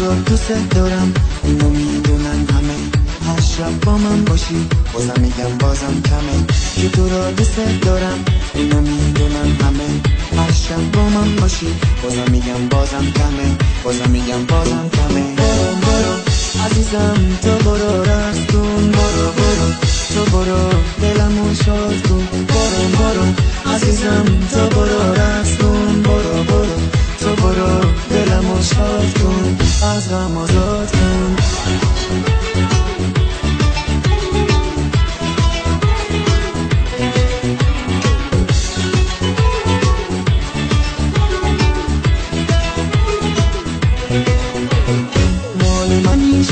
رو دوست دارم، اینو میدونن همه. هر شب با من باشی بازم میگم بازم کمه. که تو رو دوست دارم، اینو میدونن همه. هر شب با من باشی بازم میگم بازم کمه. بازم میگم بازم کمه. برو برو عزیزم تو برو رقص کن. برو برو تو برو دلمو شاد کن. برو برو عزیزم تو برو رقص کن. برو برو تو برو دلمو شاد کن. از غم آزاد کن.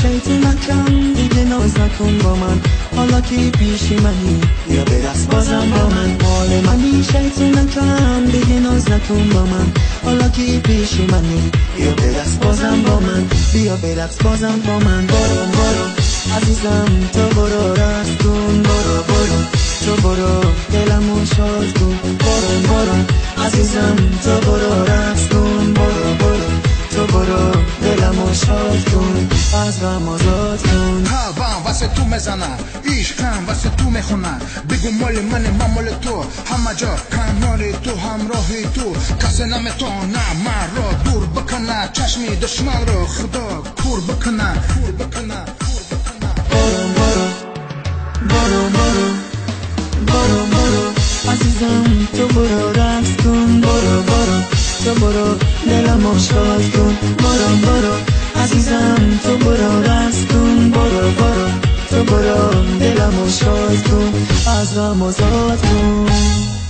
شیطونکم دیگه ناز نکن با من، حالا که پیشی منی بیا برقص بازم با من. مال منی شیطونکم دیگه ناز نکن با من، حالا که پیشی منی بیا برقص بازم با من. بیا برقص بازم با من. برو برو عزیزم تو برو رقص کن. برو برو تو برو دلمو شاد کن. برو برو عزیزم تو برو رقص کن. برو برو تو برو دلمو شاد کن. از غم آزاد کن. قلبم واسه تو میزنم، عشقم واسه تو میخونم. بگو مال منه من مال تو، همه جا کنار تو همراه تو. کسی نمیتونه من رو دور بکنه، چشمی دشمن رو خدا کور بکنه. برو برو برو برو برو برو عزیزم تو برو رقص کن. برو برو تو برو دلمو شاد کن. برو برو عزیزم تو برو رقص کن. برو برو تو برو دلمو شاد کن. از غم آزاد کن.